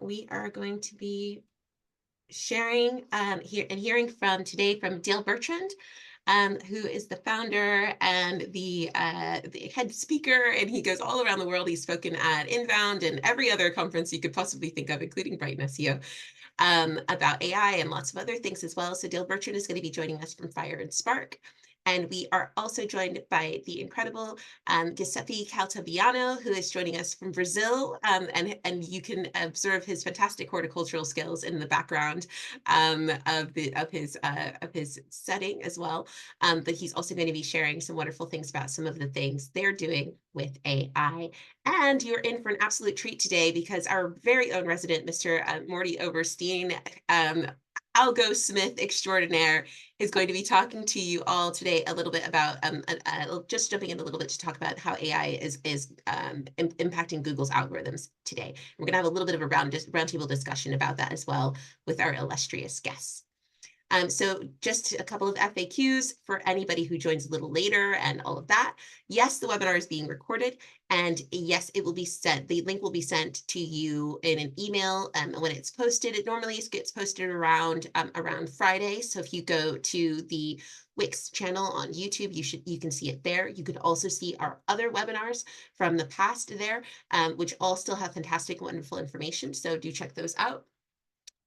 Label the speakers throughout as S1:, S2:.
S1: we are going to be sharing hearing from today from Dale Bertrand, who is the founder and the head speaker, and he goes all around the world. He's spoken at Inbound and every other conference you could possibly think of, including Brighton SEO, about AI and lots of other things as well. So Dale Bertrand is going to be joining us from Fire and Spark. And we are also joined by the incredible Giuseppe Caltabiano, who is joining us from Brazil. And you can observe his fantastic horticultural skills in the background of his setting as well. But he's also going to be sharing some wonderful things about some of the things they're doing with AI. And you're in for an absolute treat today because our very own resident, Mr. Mordy Oberstein, Algo Smith extraordinaire, is going to be talking to you all today a little bit about just jumping in a little bit to talk about how AI is impacting Google's algorithms today. We're going to have a little bit of a roundtable discussion about that as well with our illustrious guests. So just a couple of FAQs for anybody who joins a little later and all of that. Yes, the webinar is being recorded, and yes, it will be sent. The link will be sent to you in an email when it's posted. It normally gets posted around Friday. So if you go to the Wix channel on YouTube, you can see it there. You can also see our other webinars from the past there, which all still have fantastic, wonderful information. So do check those out.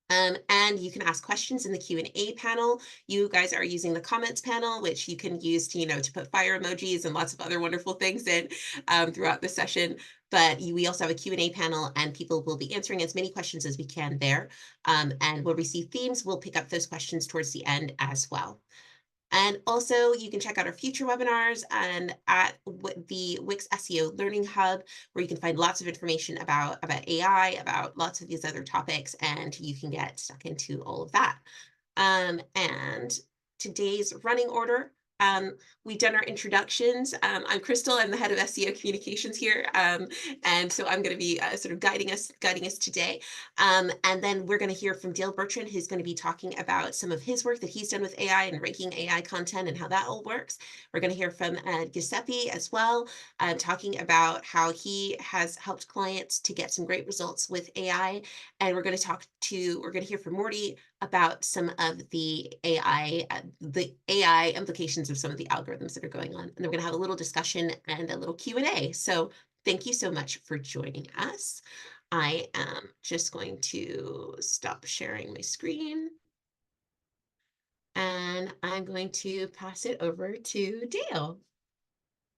S1: And you can ask questions in the Q&A panel. You guys are using the comments panel, which you can use to, to put fire emojis and lots of other wonderful things in throughout the session. But we also have a Q&A panel, and people will be answering as many questions as we can there. And we'll receive themes. We'll pick up those questions towards the end as well. And also, you can check out our future webinars and at the Wix SEO Learning Hub, where you can find lots of information about AI, about lots of these other topics, and you can get stuck into all of that. And today's running order. We've done our introductions. I'm Crystal. I'm the head of SEO communications here. And so I'm going to be sort of guiding us today. And then we're going to hear from Dale Bertrand, who's going to be talking about some of his work that he's done with AI and ranking AI content and how that all works. We're going to hear from Giuseppe as well, talking about how he has helped clients to get some great results with AI. And we're going to hear from Mordy about some of the AI implications of some of the algorithms that are going on. And then we're going to have a little discussion and a little Q&A. So thank you so much for joining us. I am just going to stop sharing my screen. And I'm going to pass it over to Dale.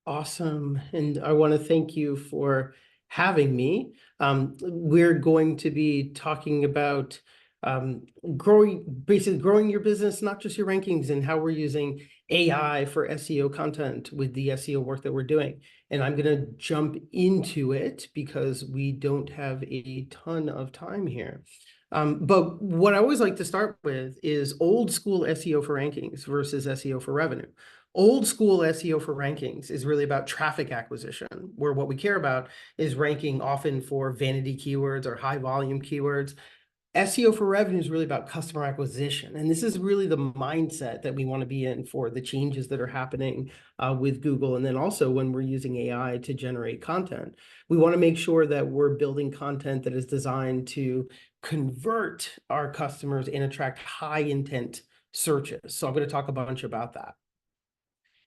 S2: Awesome. And I want to thank you for having me. We're going to be talking about basically growing your business, not just your rankings, and how we're using AI for SEO content with the SEO work that we're doing. And I'm going to jump into it because we don't have a ton of time here. But what I always like to start with is old school SEO for rankings versus SEO for revenue. Old school SEO for rankings is really about traffic acquisition, where what we care about is ranking often for vanity keywords or high volume keywords. SEO for revenue is really about customer acquisition. And this is really the mindset that we want to be in for the changes that are happening with Google. And then also when we're using AI to generate content, we want to make sure that we're building content that is designed to convert our customers and attract high intent searches. So I'm going to talk a bunch about that.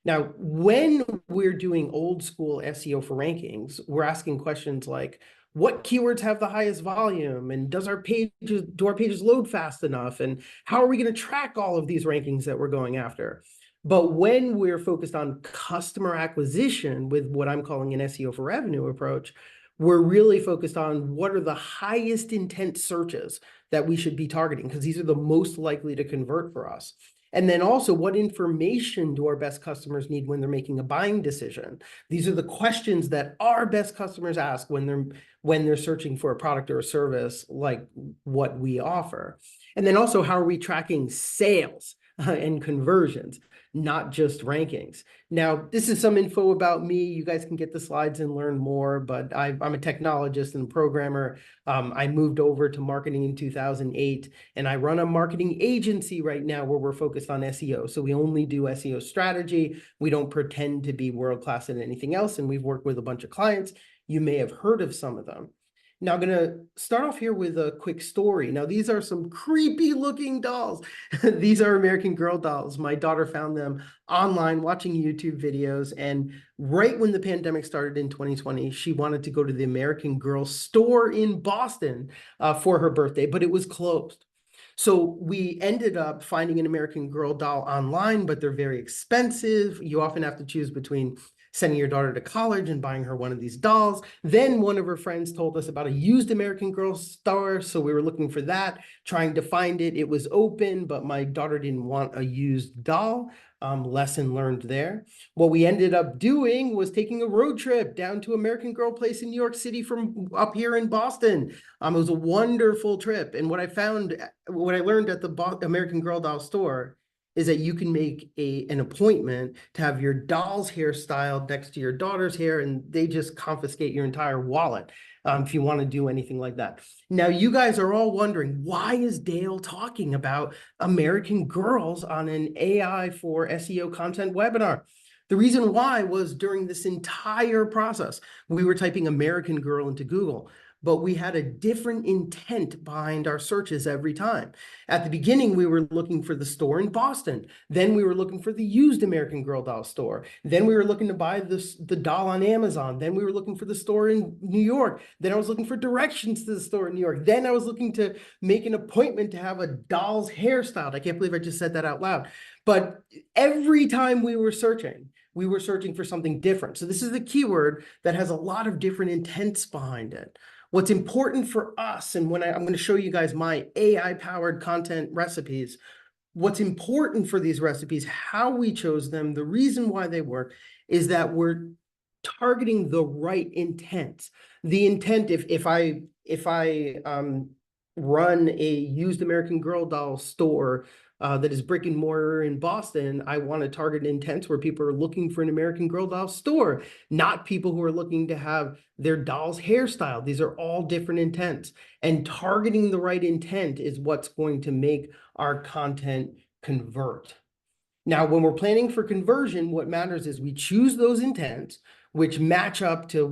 S2: Now, when we're doing old school SEO for rankings, we're asking questions like, what keywords have the highest volume? And do our pages load fast enough? And how are we going to track all of these rankings that we're going after? But when we're focused on customer acquisition with what I'm calling an SEO for revenue approach, we're really focused on what are the highest intent searches that we should be targeting, because these are the most likely to convert for us. And then also, what information do our best customers need when they're making a buying decision? These are the questions that our best customers ask when they're searching for a product or a service like what we offer. And then also, how are we tracking sales and conversions, not just rankings? Now, this is some info about me. You guys can get the slides and learn more, but I'm a technologist and programmer. I moved over to marketing in 2008, and I run a marketing agency right now where we're focused on SEO. So we only do SEO strategy. We don't pretend to be world-class in anything else, and we've worked with a bunch of clients. You may have heard of some of them. Now I'm going to start off here with a quick story. Now, these are some creepy looking dolls. These are American Girl dolls. My daughter found them online watching YouTube videos. And right when the pandemic started in 2020, she wanted to go to the American Girl store in Boston for her birthday, but it was closed. So we ended up finding an American Girl doll online, but they're very expensive. You often have to choose between sending your daughter to college and buying her one of these dolls. Then one of her friends told us about a used American Girl store. So we were looking for that, trying to find it. It was open, but my daughter didn't want a used doll. Lesson learned there. What we ended up doing was taking a road trip down to American Girl Place in New York City from up here in Boston. It was a wonderful trip. And what I learned at the American Girl doll store is that you can make an appointment to have your doll's hair styled next to your daughter's hair, and they just confiscate your entire wallet if you want to do anything like that. Now, you guys are all wondering, why is Dale talking about American Girls on an AI for SEO content webinar? The reason why was during this entire process, we were typing American Girl into Google, but we had a different intent behind our searches every time. At the beginning, we were looking for the store in Boston. Then we were looking for the used American Girl doll store. Then we were looking to buy the doll on Amazon. Then we were looking for the store in New York. Then I was looking for directions to the store in New York. Then I was looking to make an appointment to have a doll's hairstyle. I can't believe I just said that out loud. But every time we were searching for something different. So this is the keyword that has a lot of different intents behind it. What's important for us, and when I'm going to show you guys my AI-powered content recipes, what's important for these recipes, how we chose them, the reason why they work, is that we're targeting the right intent. The intent, if I run a used American Girl doll store that is brick and mortar in Boston, I want to target intents where people are looking for an American Girl doll store, not people who are looking to have their doll's hairstyle. These are all different intents, and targeting the right intent is what's going to make our content convert. Now, when we're planning for conversion, what matters is we choose those intents which match up to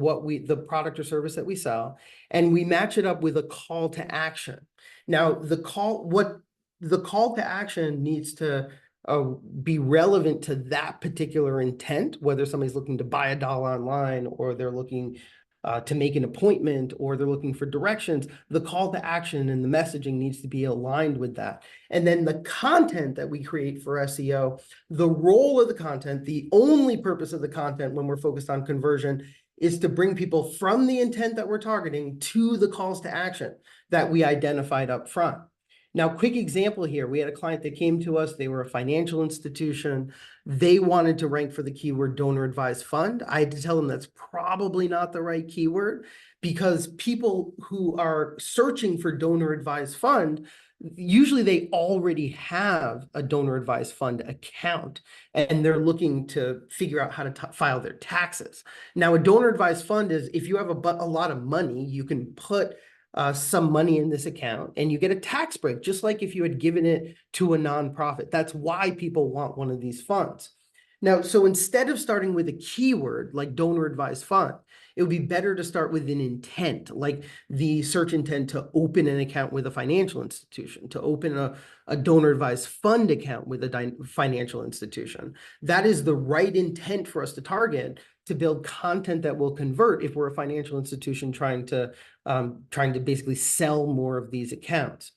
S2: the product or service that we sell, and we match it up with a call to action. Now, the call to action needs to be relevant to that particular intent, whether somebody's looking to buy a doll online, or they're looking to make an appointment, or they're looking for directions. The call to action and the messaging needs to be aligned with that. And then the content that we create for SEO, the role of the content, the only purpose of the content when we're focused on conversion is to bring people from the intent that we're targeting to the calls to action that we identified up front. Now, quick example here. We had a client that came to us. They were a financial institution. They wanted to rank for the keyword donor advised fund. I had to tell them that's probably not the right keyword, because people who are searching for donor advised fund, usually they already have a donor advised fund account, and they're looking to figure out how to file their taxes. Now, a donor advised fund is if you have a lot of money, you can put some money in this account and you get a tax break, just like if you had given it to a nonprofit. That's why people want one of these funds. Now, so instead of starting with a keyword like donor advised fund, it would be better to start with an intent, like the search intent to open an account with a financial institution, to open a donor advised fund account with a financial institution. That is the right intent for us to target to build content that will convert if we're a financial institution trying to basically sell more of these accounts.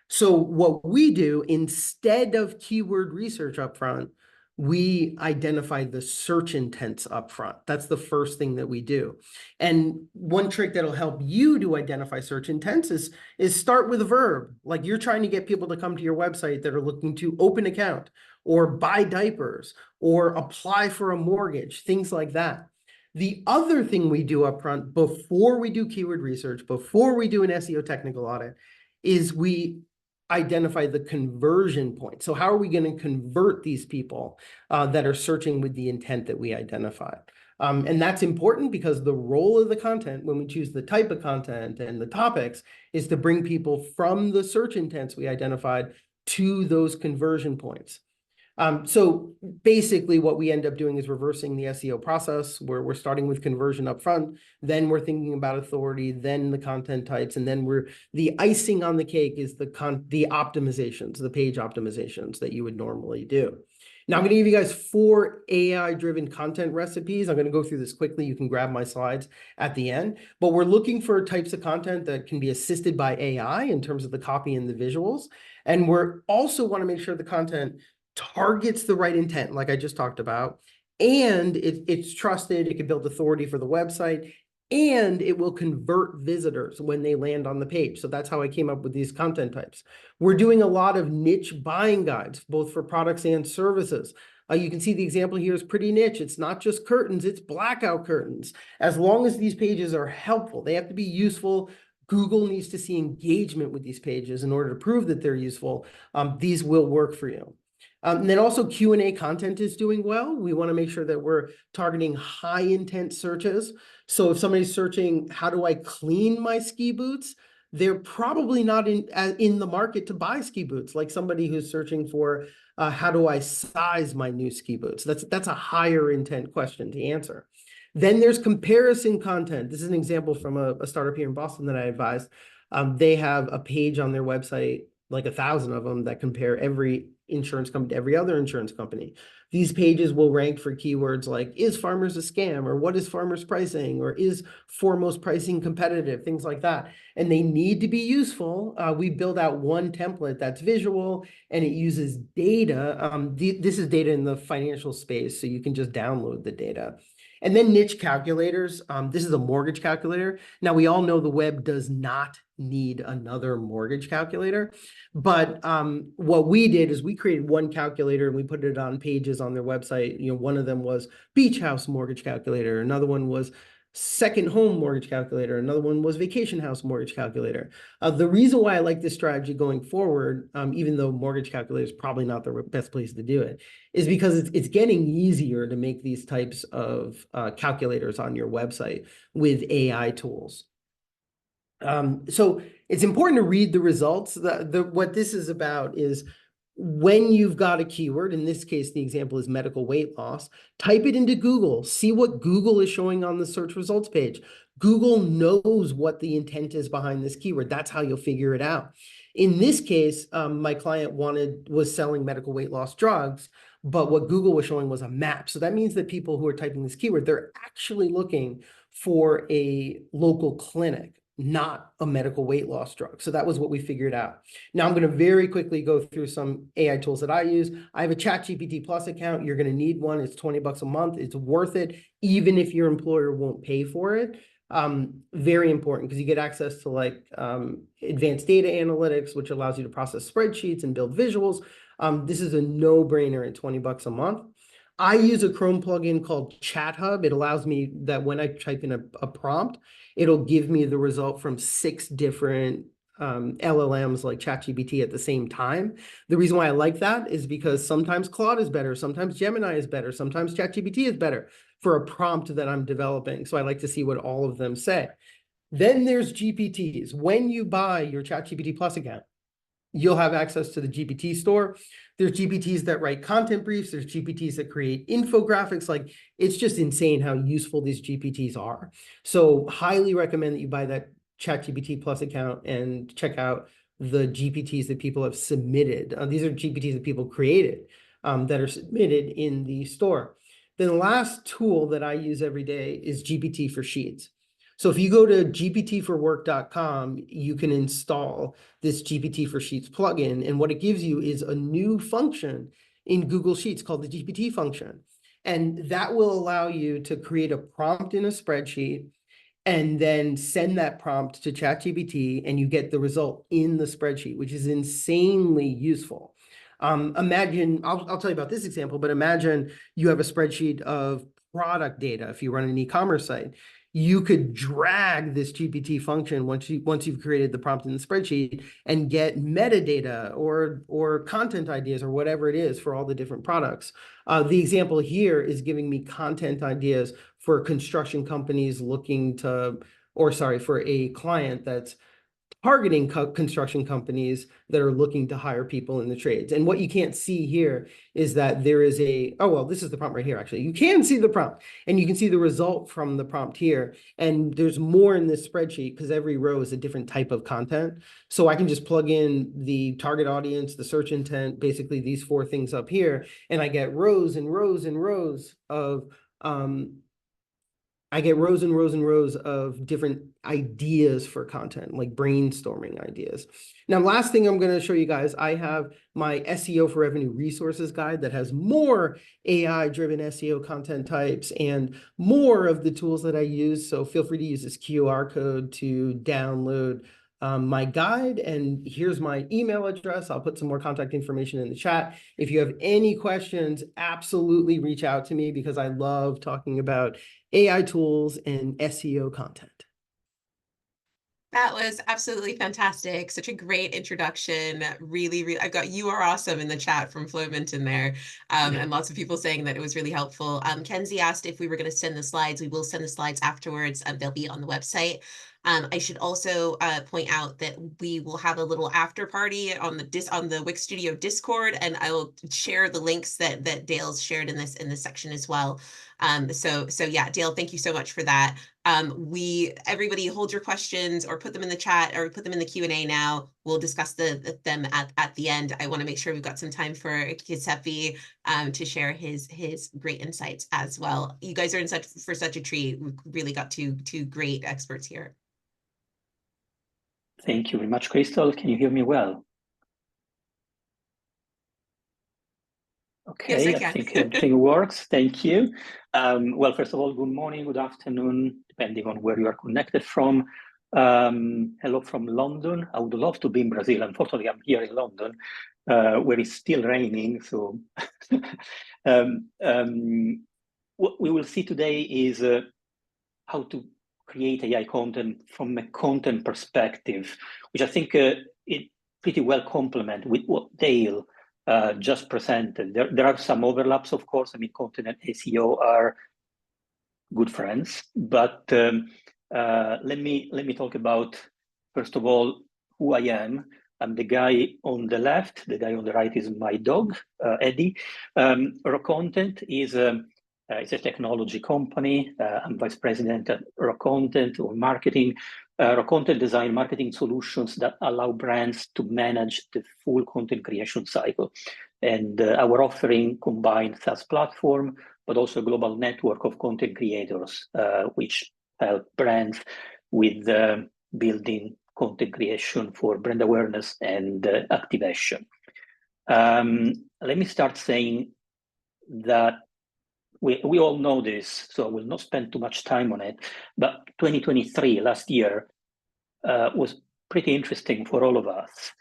S2: So what we do, instead of keyword research upfront, we identify the search intents upfront. That's the first thing that we do. And one trick that'll help you to identify search intents is start with a verb. Like you're trying to get people to come to your website that are looking to open an account or buy diapers or apply for a mortgage, things like that. The other thing we do upfront before we do keyword research, before we do an SEO technical audit, is we identify the conversion point. So how are we going to convert these people that are searching with the intent that we identified? And that's important because the role of the content, when we choose the type of content and the topics, is to bring people from the search intents we identified to those conversion points. So basically what we end up doing is reversing the SEO process, where we're starting with conversion up front, then we're thinking about authority, then the content types, and then the icing on the cake is the optimizations, the page optimizations that you would normally do. Now I'm going to give you guys 4 AI-driven content recipes. I'm going to go through this quickly. You can grab my slides at the end, but we're looking for types of content that can be assisted by AI in terms of the copy and the visuals. And we're also want to make sure the content targets the right intent, like I just talked about, and it's trusted, it can build authority for the website, and it will convert visitors when they land on the page. So that's how I came up with these content types. We're doing a lot of niche buying guides, both for products and services. You can see the example here is pretty niche. It's not just curtains, it's blackout curtains. As long as these pages are helpful, they have to be useful. Google needs to see engagement with these pages in order to prove that they're useful. These will work for you. And then also Q&A content is doing well. We want to make sure that we're targeting high intent searches. So if somebody's searching, how do I clean my ski boots? They're probably not in the market to buy ski boots, like somebody who's searching for how do I size my new ski boots? That's a higher intent question to answer. Then there's comparison content. This is an example from a startup here in Boston that I advised. They have a page on their website, like 1,000 of them, that compare every insurance company to every other insurance company. These pages will rank for keywords like, is Farmers a scam? Or what is Farmers pricing? Or is Foremost pricing competitive? Things like that. And they need to be useful. We build out one template that's visual and it uses data. This is data in the financial space, so you can just download the data. And then niche calculators. This is a mortgage calculator. Now, we all know the web does not need another mortgage calculator. But what we did is we created one calculator and we put it on pages on their website. You know, one of them was beach house mortgage calculator. Another one was second home mortgage calculator. Another one was vacation house mortgage calculator. The reason why I like this strategy going forward, even though mortgage calculator is probably not the best place to do it, is because it's getting easier to make these types of calculators on your website with AI tools. So it's important to read the results. What this is about is when you've got a keyword, in this case, the example is medical weight loss, type it into Google, see what Google is showing on the search results page. Google knows what the intent is behind this keyword. That's how you'll figure it out. In this case, my client was selling medical weight loss drugs, but what Google was showing was a map. So that means that people who are typing this keyword, they're actually looking for a local clinic, not a medical weight loss drug. So that was what we figured out. Now I'm going to very quickly go through some AI tools that I use. I have a Chat-GPT Plus account. You're going to need one. It's $20 a month. It's worth it, even if your employer won't pay for it. Very important because you get access to like advanced data analytics, which allows you to process spreadsheets and build visuals. This is a no-brainer at $20 a month. I use a Chrome plugin called Chat Hub. It allows me that when I type in a prompt, it'll give me the result from 6 different LLMs like Chat-GPT at the same time. The reason why I like that is because sometimes Claude is better, sometimes Gemini is better, sometimes Chat-GPT is better for a prompt that I'm developing. So I like to see what all of them say. Then there's GPTs. When you buy your Chat-GPT Plus account, you'll have access to the GPT store. There's GPTs that write content briefs. There's GPTs that create infographics. Like, it's just insane how useful these GPTs are. So highly recommend that you buy that ChatGPT Plus account and check out the GPTs that people have submitted. These are GPTs that people created that are submitted in the store. Then the last tool that I use every day is GPT for Sheets. So if you go to gptforwork.com, you can install this GPT for Sheets plugin. And what it gives you is a new function in Google Sheets called the GPT function. And that will allow you to create a prompt in a spreadsheet and then send that prompt to ChatGPT, and you get the result in the spreadsheet, which is insanely useful. Imagine, I'll tell you about this example, but imagine you have a spreadsheet of product data. If you run an e-commerce site, you could drag this GPT function once you've created the prompt in the spreadsheet and get metadata or content ideas or whatever it is for all the different products. The example here is giving me content ideas for construction companies looking to, or sorry, for a client that's targeting construction companies that are looking to hire people in the trades. And what you can't see here is that there is oh, well, this is the prompt right here, actually. You can see the prompt, and you can see the result from the prompt here. And there's more in this spreadsheet because every row is a different type of content. So I can just plug in the target audience, the search intent, basically these 4 things up here, and I get rows and rows and rows of rows and rows of different ideas for content, like brainstorming ideas. Now, last thing I'm going to show you guys, I have my SEO for Revenue resources guide that has more AI-driven SEO content types and more of the tools that I use. So feel free to use this QR code to download my guide. And here's my email address. I'll put some more contact information in the chat. If you have any questions, absolutely reach out to me because I love talking about AI tools and SEO content.
S1: That was absolutely fantastic. Such a great introduction. Really, I've got "you are awesome" in the chat from Flowmint in there, and lots of people saying that it was really helpful. Kenzie asked if we were going to send the slides. We will send the slides afterwards. They'll be on the website. I should also point out that we will have a little after party on the Wix Studio Discord, and I will share the links that Dale's shared in this section as well. So yeah, Dale, thank you so much for that. Everybody hold your questions or put them in the chat or put them in the Q&A now. We'll discuss them at the end. I want to make sure we've got some time for Giuseppe to share his great insights as well. You guys are in for such a treat. We've really got two great experts here.
S3: Thank you very much, Crystal. Can you hear me well? Okay,
S1: yes,
S3: I think everything works. Thank you. Well, first of all, good morning, good afternoon, depending on where you are connected from. Hello from London. I would love to be in Brazil. Unfortunately, I'm here in London, where it's still raining. So what we will see today is how to create AI content from a content perspective, which I think it pretty well complement with what Dale just presented. There are some overlaps, of course. I mean, content and SEO are good friends, but let me talk about, first of all, who I am. I'm the guy on the left. The guy on the right is my dog, Eddie. Rock Content is it's a technology company. I'm vice president at Rock Content or marketing. Rock Content design marketing solutions that allow brands to manage the full content creation cycle. And our offering combines SaaS platform, but also a global network of content creators, which help brands with building content creation for brand awareness and activation. Let me start saying that we all know this, so I will not spend too much time on it, but 2023, last year, was pretty interesting for all of us.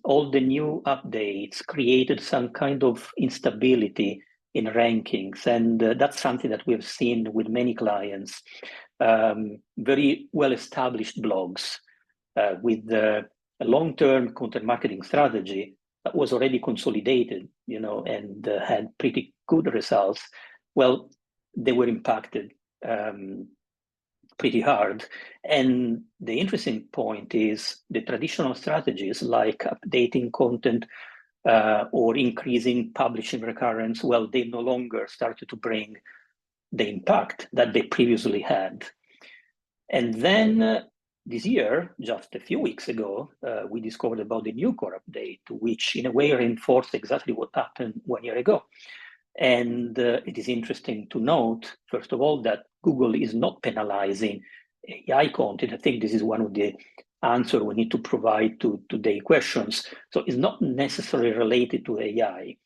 S3: All the new updates created some kind of instability in rankings, and that's something that we've seen with many clients. Very well-established blogs with a long-term content marketing strategy that was already consolidated, and had pretty good results. Well, they were impacted pretty hard. And the interesting point is the traditional strategies like updating content or increasing publishing recurrence, well, they no longer started to bring the impact that they previously had. And then this year, just a few weeks ago, we discovered about the new core update, which in a way reinforced exactly what happened 1 year ago. And it is interesting to note, first of all, that Google is not penalizing AI content. I think this is one of the answers we need to provide to today's questions. So it's not necessarily related to AI.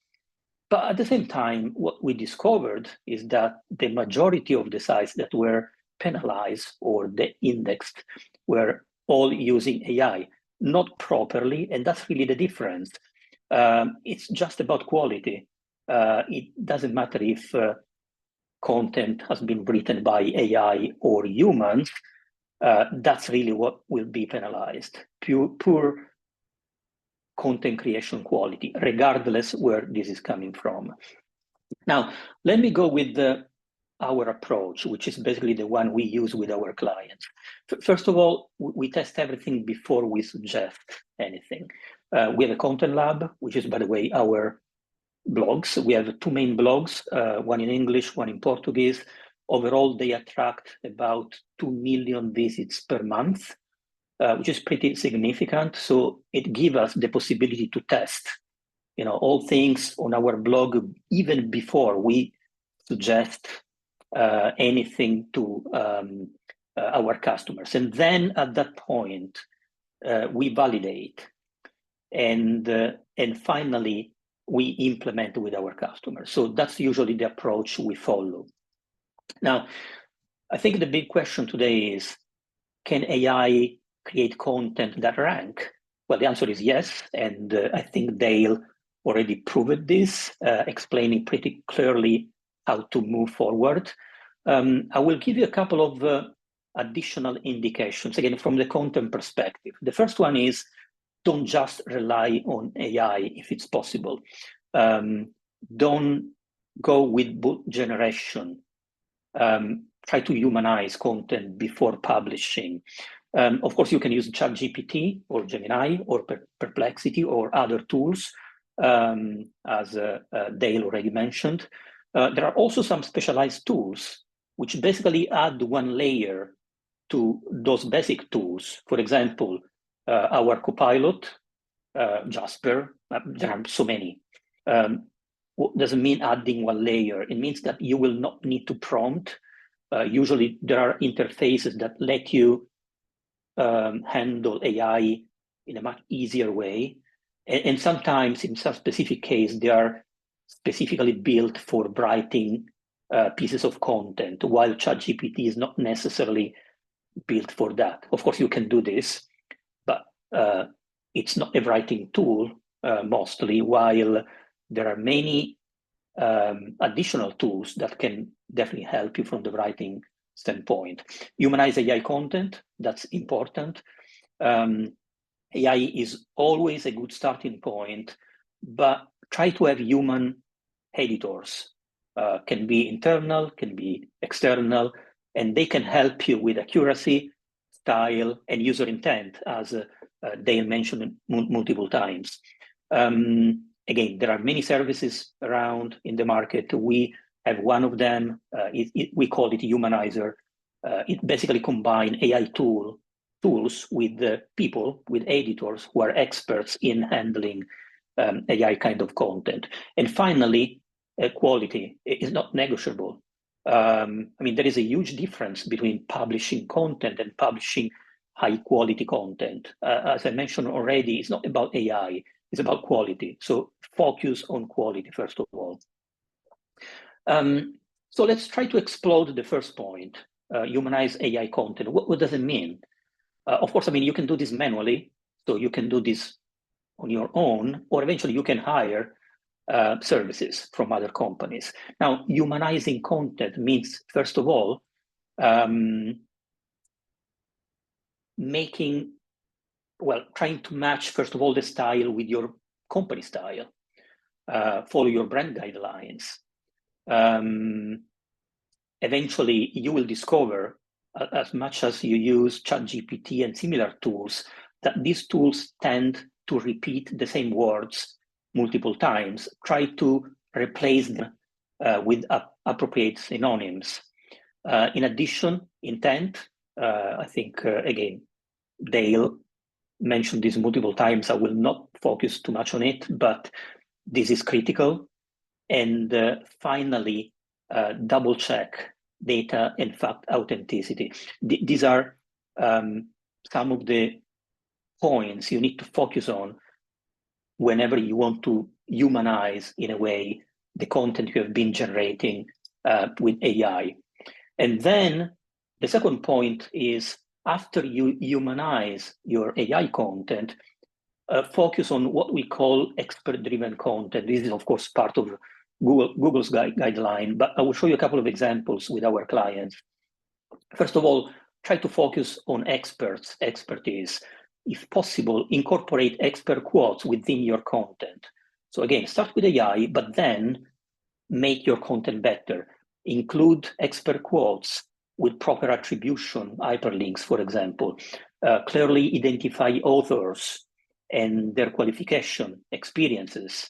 S3: But at the same time, what we discovered is that the majority of the sites that were penalized or de-indexed were all using AI, not properly, and that's really the difference. It's just about quality. It doesn't matter if content has been written by AI or humans. That's really what will be penalized. Poor content creation quality, regardless where this is coming from. Now, let me go with our approach, which is basically the one we use with our clients. First of all, we test everything before we suggest anything. We have a content lab, which is, by the way, our blogs. We have 2 main blogs, one in English, one in Portuguese. Overall, they attract about 2 million visits per month, which is pretty significant. So it gives us the possibility to test, all things on our blog even before we suggest anything to our customers. And then at that point, we validate, and finally, we implement with our customers. So that's usually the approach we follow. Now, I think the big question today is, can AI create content that rank? Well, the answer is yes, and I think Dale already proved this, explaining pretty clearly how to move forward. I will give you a couple of additional indications, again, from the content perspective. The first one is, don't just rely on AI if it's possible. Don't go with book generation. Try to humanize content before publishing. Of course, you can use Chat-GPT or Gemini or Perplexity or other tools, as Dale already mentioned. There are also some specialized tools which basically add 1 layer to those basic tools. For example, our Copilot, Jasper, there are so many. What does it mean adding 1 layer? It means that you will not need to prompt. Usually there are interfaces that let you handle AI in a much easier way. And sometimes in some specific case, they are specifically built for writing pieces of content, while Chat-GPT is not necessarily built for that. Of course, you can do this, but it's not a writing tool mostly, while there are many additional tools that can definitely help you from the writing standpoint. Humanize AI content, that's important. AI is always a good starting point, but try to have human editors. Can be internal, can be external, and they can help you with accuracy, style, and user intent, as Dale mentioned multiple times. Again, there are many services around in the market. We have one of them. We call it Humanizer. It basically combines AI tools with people, with editors who are experts in handling AI kind of content. And finally, quality is not negotiable. I mean, there is a huge difference between publishing content and publishing high quality content. As I mentioned already, it's not about AI, it's about quality. So focus on quality, first of all. So let's try to explode the first point, humanize AI content. What does it mean? Of course, I mean, you can do this manually, so you can do this on your own, or eventually you can hire services from other companies. Now, humanizing content means, first of all, trying to match, first of all, the style with your company style, follow your brand guidelines. Eventually, you will discover, as much as you use Chat-GPT and similar tools, that these tools tend to repeat the same words multiple times. Try to replace them with appropriate synonyms. In addition, intent, I think, again, Dale mentioned this multiple times. I will not focus too much on it, but this is critical. And finally, double check data and fact authenticity. These are some of the points you need to focus on whenever you want to humanize, in a way, the content you have been generating with AI. And then the second point is, after you humanize your AI content, focus on what we call expert-driven content. This is, of course, part of Google's guideline, but I will show you a couple of examples with our clients. First of all, try to focus on expertise. If possible, incorporate expert quotes within your content. So again, start with AI, but then make your content better. include expert quotes with proper attribution, hyperlinks, for example, clearly identify authors and their qualification, experiences,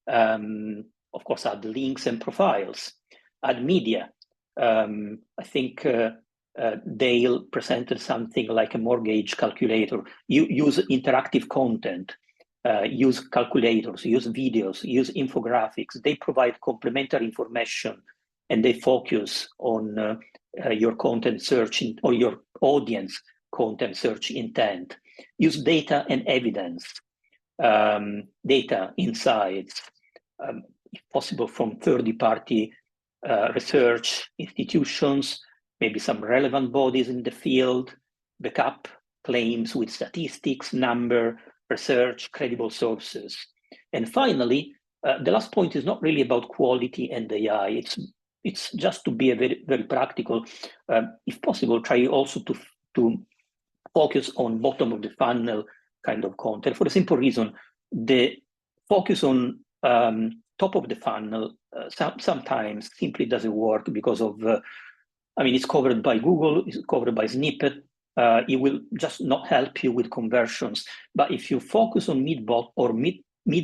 S3: of course, add links and profiles, add media. I think Dale presented something like a mortgage calculator. You use interactive content, use calculators, use videos, use infographics. They provide complementary information and they focus on your content search or your audience content search intent. Use data and evidence, data insights, if possible from third-party research institutions, maybe some relevant bodies in the field, backup claims with statistics, number, research, credible sources. And finally, the last point is not really about quality and AI. It's just to be a very, very practical. If possible, try also to focus on bottom of the funnel kind of content for the simple reason, the focus on top of the funnel sometimes simply doesn't work because of, it's covered by Google, it's covered by snippet. It will just not help you with conversions. But if you focus on mid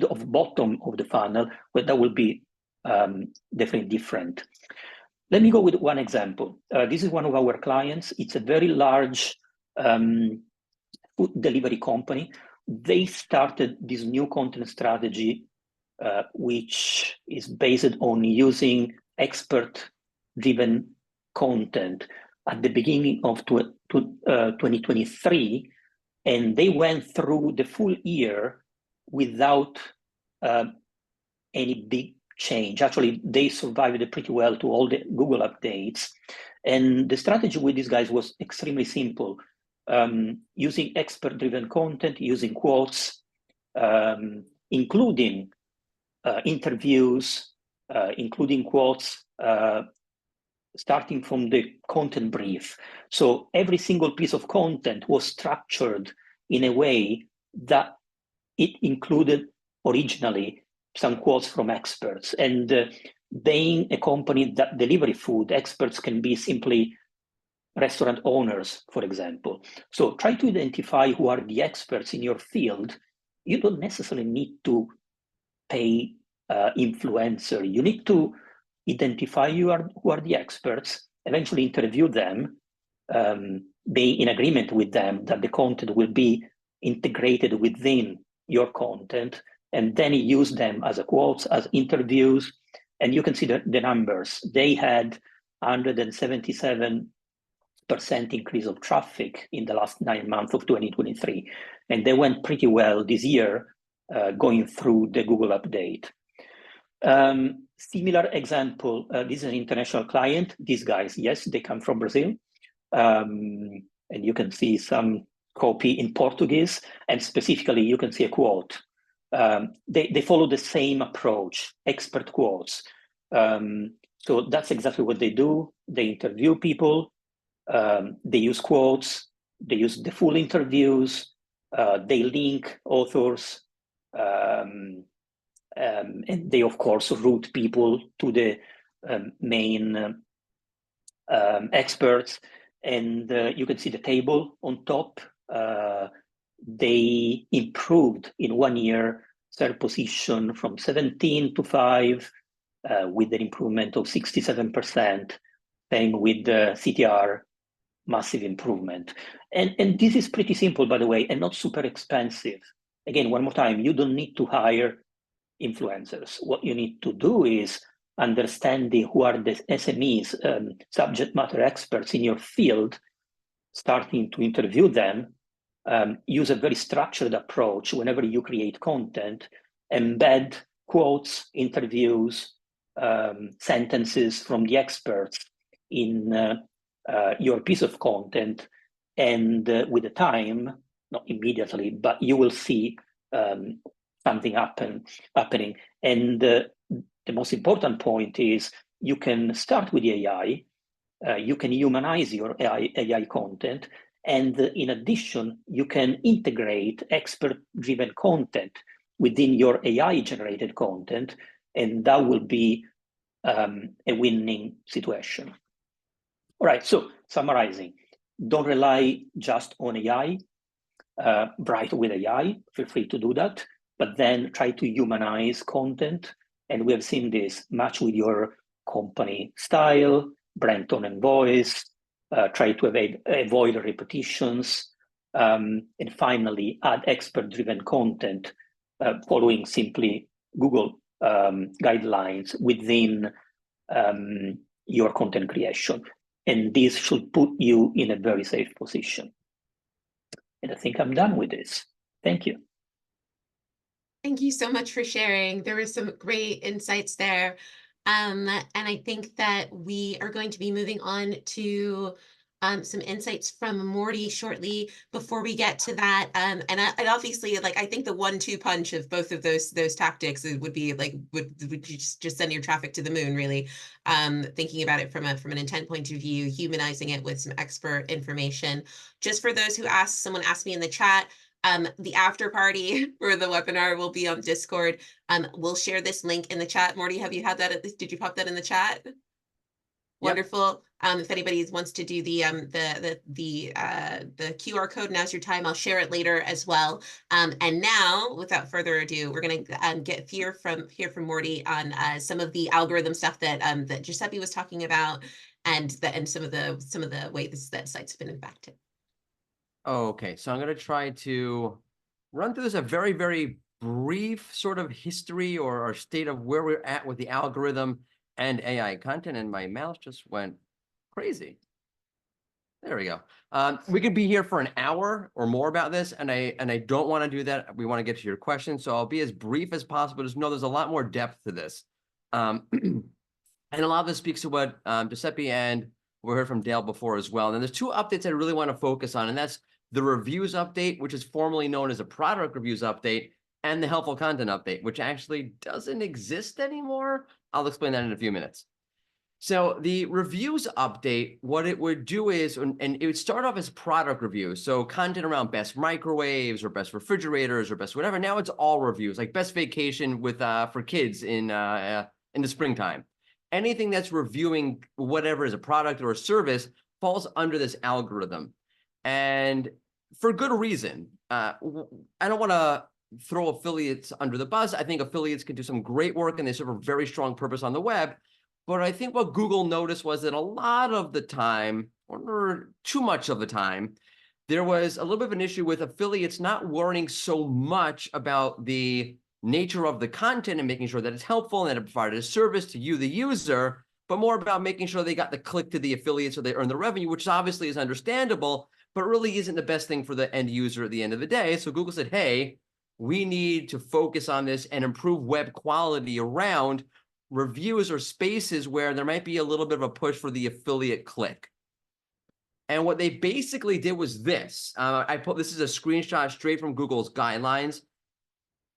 S3: of bottom of the funnel, well, that will be definitely different. Let me go with one example. This is one of our clients. It's a very large food delivery company. They started this new content strategy, which is based on using expert-driven content at the beginning of 2023, and they went through the full year without any big change. Actually, they survived pretty well to all the Google updates. And the strategy with these guys was extremely simple. Using expert-driven content, using quotes, including interviews, including quotes, starting from the content brief. So every single piece of content was structured in a way that it included originally some quotes from experts. And being a company that delivers food, experts can be simply restaurant owners, for example. So try to identify who are the experts in your field. You don't necessarily need to pay influencer. You need to identify who are the experts, eventually interview them, be in agreement with them that the content will be integrated within your content, and then use them as a quotes, as interviews, and you can see the numbers. They had 177% increase of traffic in the last 9 months of 2023, and they went pretty well this year going through the Google update. Similar example, this is an international client. These guys, yes, they come from Brazil. And you can see some copy in Portuguese, and specifically you can see a quote. They follow the same approach, expert quotes. So that's exactly what they do. They interview people, they use quotes, they use the full interviews, they link authors, and they, of course, route people to the main experts. And you can see the table on top. They improved in 1 year their position from 17 to 5 with an improvement of 67%. Same with the CTR, massive improvement. And this is pretty simple, by the way, and not super expensive. Again, one more time, you don't need to hire influencers. What you need to do is understanding who are the SMEs, subject matter experts in your field, starting to interview them, use a very structured approach whenever you create content, embed quotes, interviews, sentences from the experts in your piece of content, and with the time, not immediately, but you will see something happening. And the most important point is you can start with the AI, you can humanize your AI content, and in addition, you can integrate expert-driven content within your AI-generated content, and that will be a winning situation. All right, so summarizing, don't rely just on AI, write with AI, feel free to do that, but then try to humanize content. And we have seen this match with your company style, brand tone and voice, try to avoid repetitions, and finally add expert-driven content following simply Google guidelines within your content creation. And this should put you in a very safe position. And I think I'm done with this. Thank you.
S1: Thank you so much for sharing. There were some great insights there. And I think that we are going to be moving on to some insights from Mordy shortly. Before we get to that, and obviously, like, I think the 1-2 punch of both of those tactics would be like would just send your traffic to the moon, really. Thinking about it from an intent point of view, humanizing it with some expert information. Just for those who asked, someone asked me in the chat. The after party for the webinar will be on Discord. We'll share this link in the chat. Mordy, have you had that? Did you pop that in the chat? Yep. Wonderful. If anybody wants to do the QR code, now's your time. I'll share it later as well. And now, without further ado, we're going to hear from Mordy on some of the algorithm stuff that that Giuseppe was talking about, and some of the ways that sites have been impacted.
S4: Okay, so I'm going to try to run through this a very, very brief sort of history or state of where we're at with the algorithm and AI content, and my mouse just went crazy. There we go. We could be here for an hour or more about this, and I don't want to do that. We want to get to your questions, so I'll be as brief as possible. Just know there's a lot more depth to this. And a lot of this speaks to what Giuseppe and we heard from Dale before as well. And there's two updates I really want to focus on, and that's the reviews update, which is formerly known as a product reviews update, and the helpful content update, which actually doesn't exist anymore. I'll explain that in a few minutes. So the reviews update, what it would do is, and it would start off as product reviews. So content around best microwaves or best refrigerators or best whatever. Now it's all reviews, like best vacation with for kids in the springtime. Anything that's reviewing whatever is a product or a service falls under this algorithm. And for good reason. I don't want to throw affiliates under the bus. I think affiliates can do some great work and they serve a very strong purpose on the web. But I think what Google noticed was that a lot of the time, or too much of the time, there was a little bit of an issue with affiliates not worrying so much about the nature of the content and making sure that it's helpful and that it provided a service to you, the user, but more about making sure they got the click to the affiliate so they earn the revenue, which obviously is understandable, but really isn't the best thing for the end user at the end of the day. So Google said, hey, we need to focus on this and improve web quality around reviews or spaces where there might be a little bit of a push for the affiliate click. And what they basically did was this. This is a screenshot straight from Google's guidelines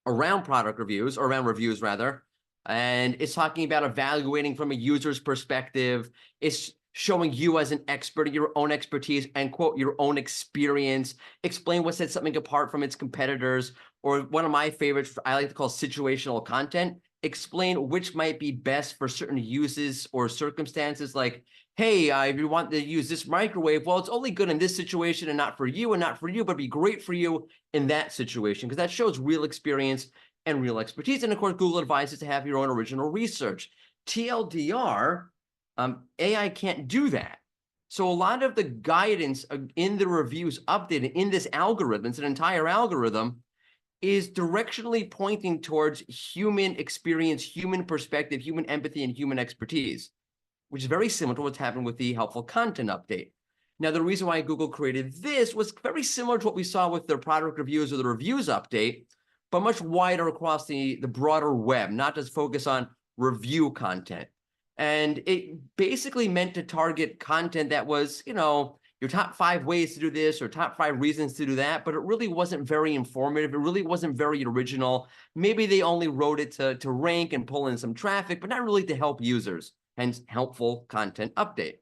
S4: around product reviews, or around reviews rather. And it's talking about evaluating from a user's perspective. It's showing you as an expert, your own expertise, and quote, your own experience, explain what sets something apart from its competitors, or one of my favorites, I like to call situational content, explain which might be best for certain uses or circumstances, like, hey, if you want to use this microwave, well, it's only good in this situation and not for you, but it'd be great for you in that situation, because that shows real experience and real expertise. And of course, Google advises to have your own original research. TLDR, AI can't do that. So a lot of the guidance in the reviews update in this algorithm, it's an entire algorithm, is directionally pointing towards human experience, human perspective, human empathy, and human expertise, which is very similar to what's happened with the helpful content update. Now, the reason why Google created this was very similar to what we saw with their product reviews or the reviews update, but much wider across the broader web, not just focus on review content. And it basically meant to target content that was, your top 5 ways to do this or top 5 reasons to do that, but it really wasn't very informative. It really wasn't very original. Maybe they only wrote it to rank and pull in some traffic, but not really to help users, hence helpful content update.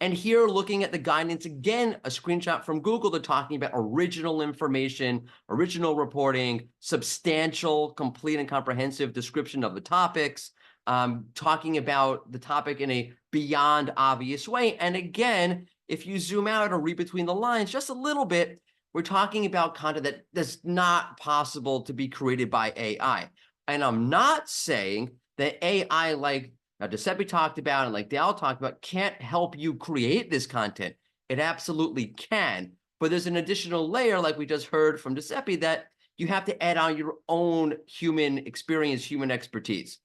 S4: And here, looking at the guidance, again, a screenshot from Google, they're talking about original information, original reporting, substantial, complete and comprehensive description of the topics, talking about the topic in a beyond obvious way. And again, if you zoom out or read between the lines just a little bit, we're talking about content that's not possible to be created by AI. And I'm not saying that AI, like Giuseppe talked about and like Dal talked about, can't help you create this content. It absolutely can. But there's an additional layer, like we just heard from Giuseppe, that you have to add on your own human experience, human expertise.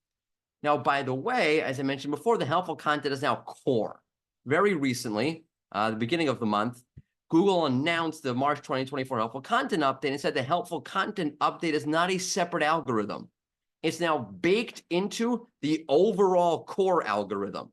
S4: Now, by the way, as I mentioned before, the helpful content is now core. Very recently, the beginning of the month, Google announced the March 2024 helpful content update and said the helpful content update is not a separate algorithm. It's now baked into the overall core algorithm.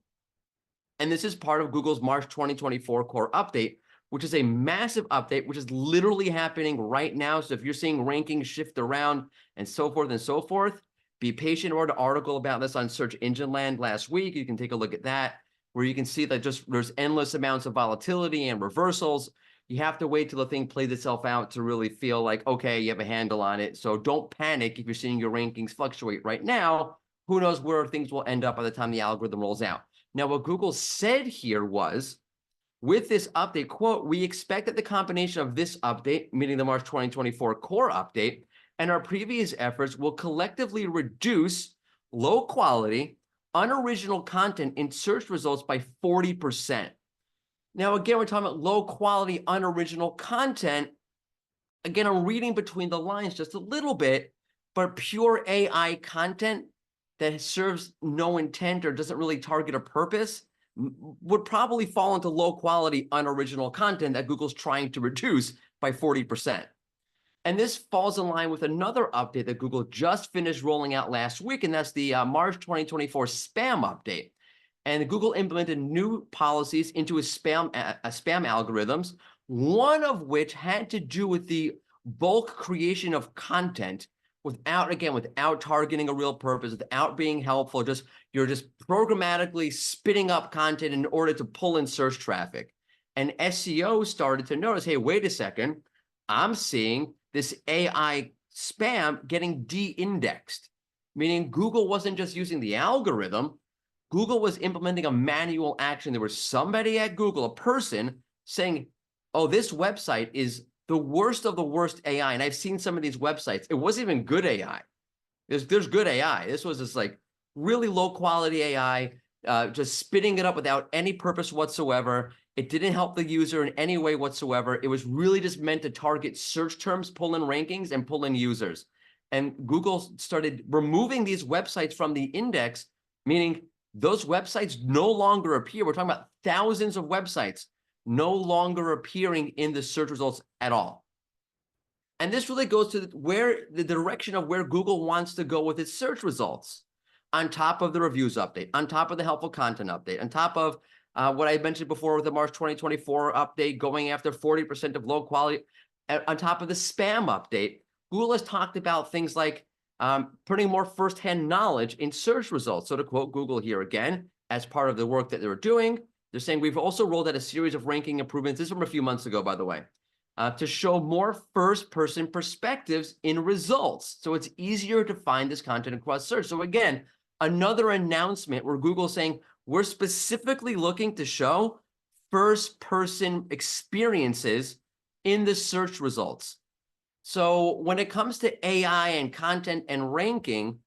S4: And this is part of Google's March 2024 core update, which is a massive update, which is literally happening right now. So if you're seeing rankings shift around and so forth, be patient. I wrote an article about this on Search Engine Land last week. You can take a look at that, where you can see that there's endless amounts of volatility and reversals. You have to wait till the thing plays itself out to really feel like, okay, you have a handle on it. So don't panic if you're seeing your rankings fluctuate right now. Who knows where things will end up by the time the algorithm rolls out. Now, what Google said here was, with this update, quote, we expect that the combination of this update, meaning the March 2024 core update, and our previous efforts will collectively reduce low quality, unoriginal content in search results by 40%. Now, again, we're talking about low quality, unoriginal content. Again, I'm reading between the lines just a little bit, but pure AI content that serves no intent or doesn't really target a purpose would probably fall into low quality, unoriginal content that Google's trying to reduce by 40%. And this falls in line with another update that Google just finished rolling out last week, and that's the March 2024 spam update. And Google implemented new policies into its spam algorithms, one of which had to do with the bulk creation of content without targeting a real purpose, without being helpful. You're just programmatically spitting up content in order to pull in search traffic. And SEO started to notice, hey, wait a second, I'm seeing this AI spam getting de-indexed, meaning Google wasn't just using the algorithm, Google was implementing a manual action. There was somebody at Google, a person, saying, oh, this website is the worst of the worst AI. And I've seen some of these websites. It wasn't even good AI. There's good AI. This was just like really low quality AI, just spitting it up without any purpose whatsoever. It didn't help the user in any way whatsoever. It was really just meant to target search terms, pull in rankings, and pull in users. And Google started removing these websites from the index, meaning those websites no longer appear. We're talking about thousands of websites no longer appearing in the search results at all. And this really goes to the direction of where Google wants to go with its search results, on top of the reviews update, on top of the helpful content update, on top of what I mentioned before with the March 2024 update, going after 40% of low quality, on top of the spam update. Google has talked about things like putting more firsthand knowledge in search results. So to quote Google here again, as part of the work that they're doing, they're saying we've also rolled out a series of ranking improvements. This is from a few months ago, by the way, to show more first-person perspectives in results. So it's easier to find this content across search. So again, another announcement where Google's saying we're specifically looking to show first-person experiences in the search results. So when it comes to AI and content and ranking,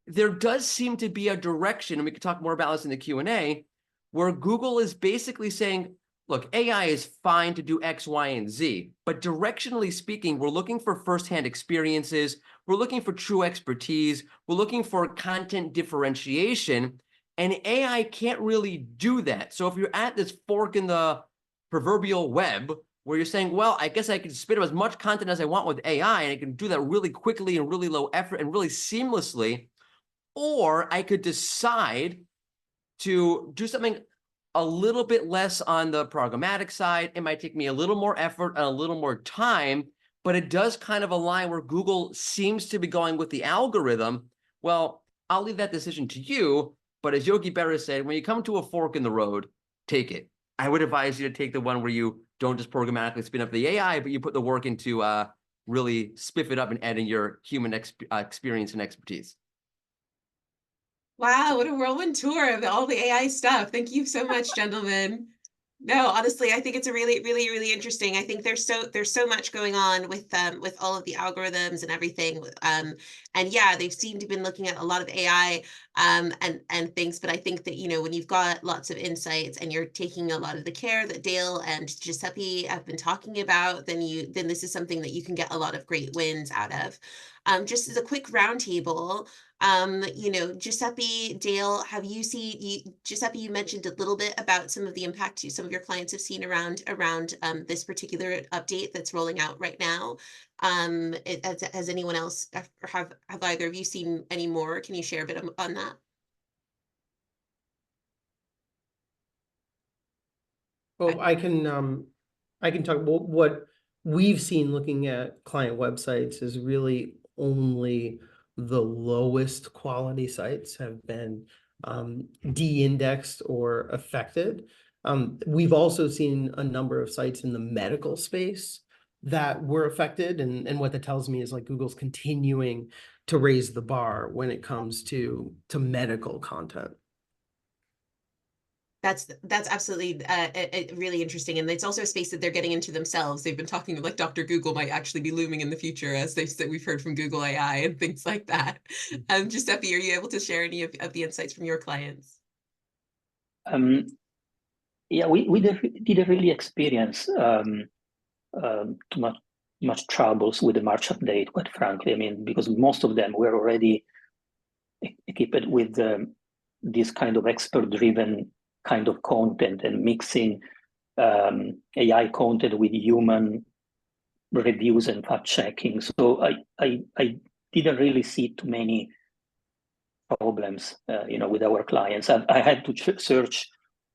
S4: there does seem to be a direction, and we could talk more about this in the Q&A, where Google is basically saying, look, AI is fine to do X, Y, and Z, but directionally speaking, we're looking for firsthand experiences, we're looking for true expertise, we're looking for content differentiation, and AI can't really do that. So if you're at this fork in the proverbial web, where you're saying, well, I guess I can spit up as much content as I want with AI, and I can do that really quickly and really low effort and really seamlessly, or I could decide to do something a little bit less on the programmatic side. It might take me a little more effort and a little more time, but it does kind of align where Google seems to be going with the algorithm. Well, I'll leave that decision to you, but as Yogi Berra said, when you come to a fork in the road, take it. I would advise you to take the one where you don't just programmatically spin up the AI, but you put the work into really spiff it up and add in your human experience and expertise.
S1: Wow, what a whirlwind tour of all the AI stuff. Thank you so much, gentlemen. No, honestly, I think it's a really interesting. I think there's so much going on with all of the algorithms and everything. And yeah, they've seemed to been looking at a lot of AI and things, but I think that, you know, when you've got lots of insights and you're taking a lot of the care that Dale and Giuseppe have been talking about, then this is something that you can get a lot of great wins out of. Just as a quick roundtable, you know, Giuseppe, Dale, have you seen, Giuseppe, you mentioned a little bit about some of the impact some of your clients have seen around this particular update that's rolling out right now. Has anyone else, have either of you seen any more? Can you share a bit on that?
S2: Well, I can talk about what we've seen looking at client websites is really only the lowest quality sites have been de-indexed or affected. We've also seen a number of sites in the medical space that were affected, and what that tells me is like Google's continuing to raise the bar when it comes to medical content.
S1: That's absolutely really interesting, and it's also a space that they're getting into themselves. They've been talking like Dr. Google might actually be looming in the future, as they've said. We've heard from Google AI and things like that. Giuseppe, are you able to share any of the insights from your clients?
S3: Yeah, we didn't really experience too much troubles with the March update, quite frankly. I mean, because most of them were already equipped with this kind of expert-driven kind of content and mixing AI content with human reviews and fact checking. So I didn't really see too many problems, with our clients. I had to search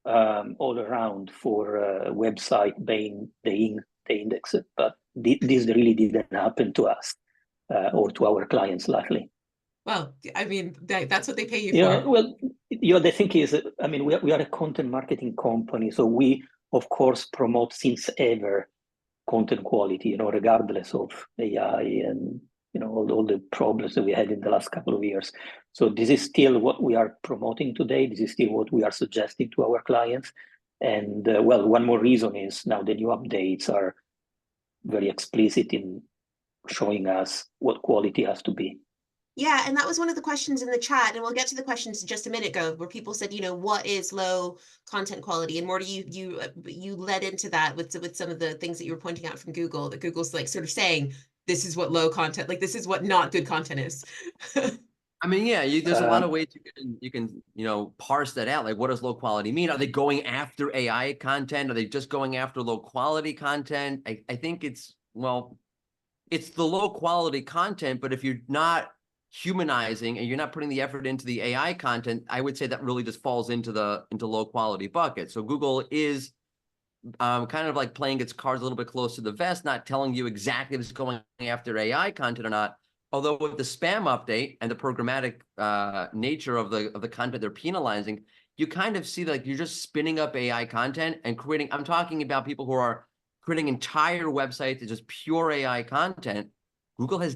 S3: all around for a website being the index, but this really didn't happen to us or to our clients, luckily.
S1: Well, I mean, that's what they pay you
S3: Yeah,
S1: for.
S3: well, the thing is, I mean, we are a content marketing company, so we, of course, promote since ever content quality, regardless of AI and, all the problems that we had in the last couple of years. So this is still what we are promoting today. This is still what we are suggesting to our clients. And well, one more reason is now the new updates are very explicit in showing us what quality has to be.
S1: Yeah, and that was one of the questions in the chat, and we'll get to the questions just a minute ago, where people said, what is low content quality? And Mordy, you led into that with some of the things that you were pointing out from Google, that Google's like sort of saying, this is what low content, like this is what not good content is.
S4: I mean, yeah, there's a lot of ways you can parse that out. Like, what does low quality mean? Are they going after AI content? Are they just going after low quality content? I think it's the low quality content, but if you're not humanizing and you're not putting the effort into the AI content, I would say that really just falls into low quality bucket. So Google is kind of like playing its cards a little bit close to the vest, not telling you exactly if it's going after AI content or not. Although with the spam update and the programmatic nature of the content they're penalizing, you kind of see like you're just spinning up AI content and creating. I'm talking about people who are creating entire websites that's just pure AI content. Google has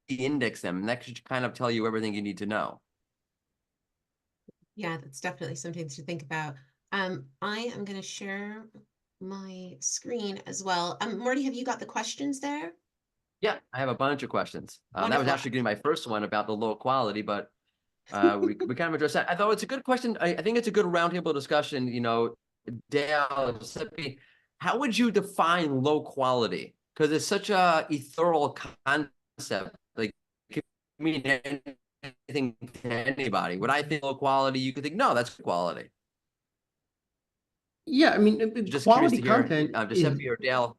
S4: de-indexed them, and that should kind of tell you everything you need to know.
S1: Yeah, that's definitely something to think about. I am going to share my screen as well. Mordy, have you got the questions there?
S4: Yeah, I have a bunch of questions. That was
S1: Wonderful.
S4: actually getting my first one about the low quality, but we kind of addressed that. I thought it's a good question. I think it's a good roundtable discussion. Dale, Giuseppe, how would you define low quality? Because it's such a ethereal concept. Like, it can mean anything to anybody. When I think low quality, you could think, no, that's quality.
S2: Yeah, I mean,
S4: Just
S2: quality
S4: curious to hear
S2: content
S4: Giuseppe or Dale.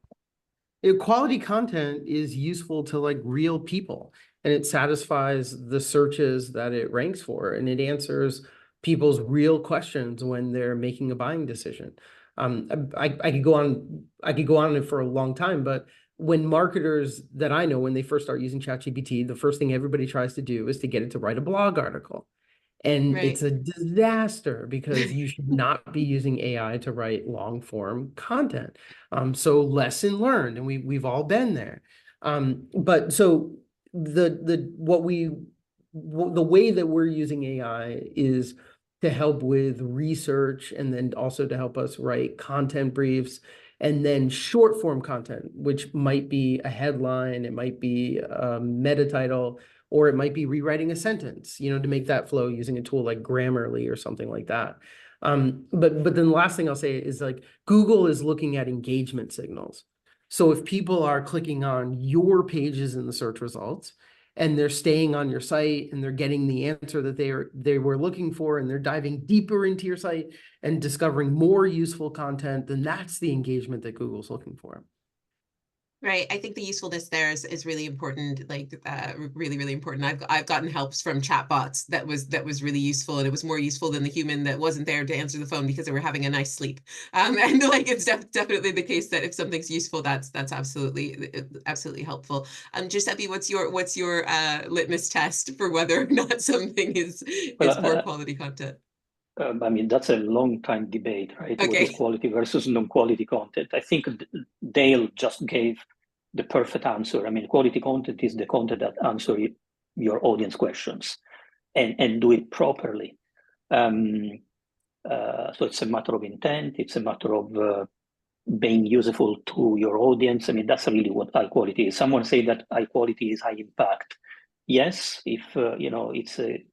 S2: quality content is useful to like real people, and it satisfies the searches that it ranks for, and it answers people's real questions when they're making a buying decision. I could go on it for a long time, but when marketers that I know, when they first start using ChatGPT, the first thing everybody tries to do is to get it to write a blog article. And
S1: Right.
S2: it's a disaster because you should not be using AI to write long form content. So lesson learned, and we've all been there. But so what we the way that we're using AI is to help with research, and then also to help us write content briefs, and then short form content, which might be a headline, it might be a meta title, or it might be rewriting a sentence, to make that flow using a tool like Grammarly or something like that. But then the last thing I'll say is, like, Google is looking at engagement signals. So if people are clicking on your pages in the search results, and they're staying on your site, and they're getting the answer that they were looking for, and they're diving deeper into your site and discovering more useful content, then that's the engagement that Google's looking for.
S1: Right. I think the usefulness there is really important, like really, really important. I've gotten helps from chatbots that was really useful, and it was more useful than the human that wasn't there to answer the phone because they were having a nice sleep. And like it's definitely the case that if something's useful, that's absolutely helpful. Giuseppe, what's your litmus test for whether or not something is more quality content?
S3: I mean, that's a long time debate, right?
S1: Okay.
S3: What is quality versus non-quality content? I think Dale just gave the perfect answer. I mean, quality content is the content that answers your audience questions and do it properly. So it's a matter of intent. It's a matter of being useful to your audience. I mean, that's really what high quality is. Someone say that high quality is high impact. Yes, if it's a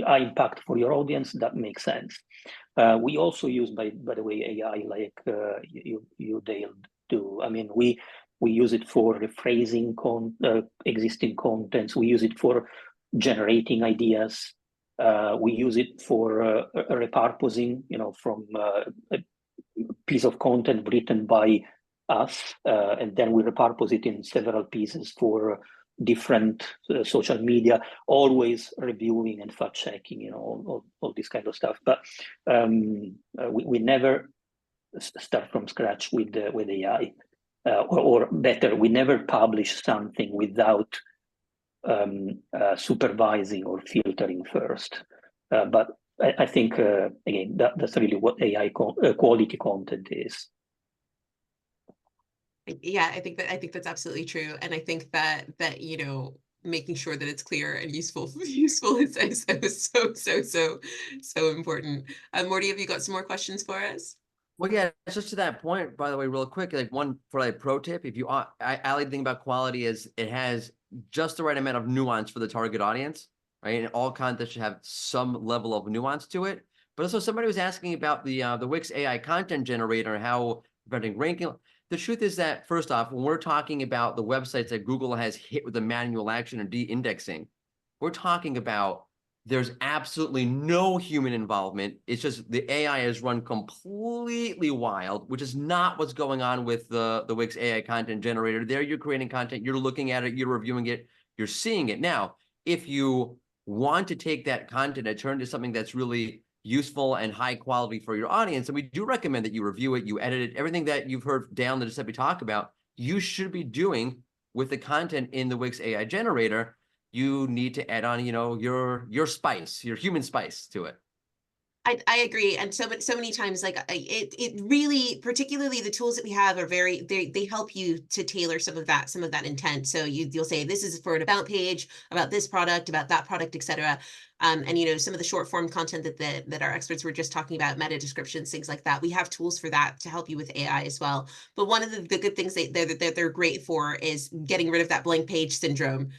S3: high impact for your audience, that makes sense. We also use, by the way, AI like you Dale do. I mean, we use it for rephrasing existing contents. We use it for generating ideas. We use it for repurposing, from a piece of content written by us, and then we repurpose it in several pieces for different social media, always reviewing and fact checking, all this kind of stuff. But we never start from scratch with AI, or better, we never publish something without supervising or filtering first. But I think again that's really what AI quality content is.
S1: Yeah, I think that's absolutely true, and I think that making sure that it's clear and useful is so important. Mordy, have you got some more questions for us?
S4: Well, yeah, just to that point, by the way, real quick, like one for like pro tip, if you I like the thing about quality is it has just the right amount of nuance for the target audience, right? And all content should have some level of nuance to it. But also somebody was asking about the Wix AI content generator and how preventing ranking. The truth is that, first off, when we're talking about the websites that Google has hit with the manual action or de-indexing, we're talking about there's absolutely no human involvement. It's just the AI is run completely wild, which is not what's going on with the Wix AI content generator. There you're creating content, you're looking at it, you're reviewing it, you're seeing it. Now, if you want to take that content and turn it into something that's really useful and high quality for your audience, and we do recommend that you review it, you edit it, everything that you've heard Dale and Giuseppe talk about, you should be doing with the content in the Wix AI generator. You need to add on, your spice, your human spice to it.
S1: I agree, and so many times, like it really, particularly the tools that we have are they help you to tailor some of that intent. So you'll say this is for an about page, about this product, about that product, etc. And some of the short form content that our experts were just talking about, meta descriptions, things like that. We have tools for that to help you with AI as well. But one of the good things that they're great for is getting rid of that blank page syndrome.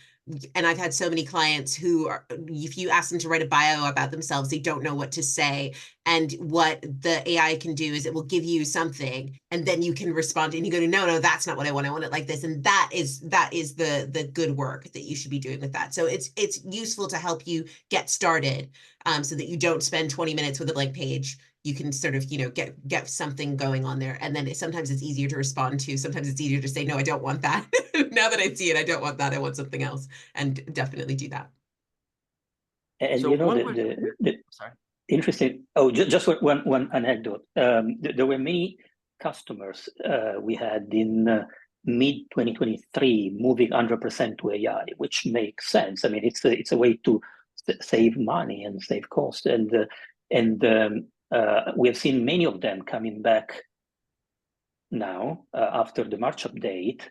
S1: And I've had so many clients who are, if you ask them to write a bio about themselves, they don't know what to say. And what the AI can do is it will give you something, and then you can respond and you go to, no, that's not what I want. I want it like this. And that is the good work that you should be doing with that. So it's useful to help you get started, so that you don't spend 20 minutes with a blank page. You can sort of, get something going on there. And then sometimes it's easier to respond to. Sometimes it's easier to say, no, I don't want that. Now that I see it, I don't want that. I want something else. And definitely do that.
S3: And
S4: so
S3: the
S4: sorry.
S3: Interesting. Oh, just one anecdote. There were many customers we had in mid 2023 moving 100% to AI, which makes sense. I mean, it's a way to save money and save cost, and we have seen many of them coming back now after the March update,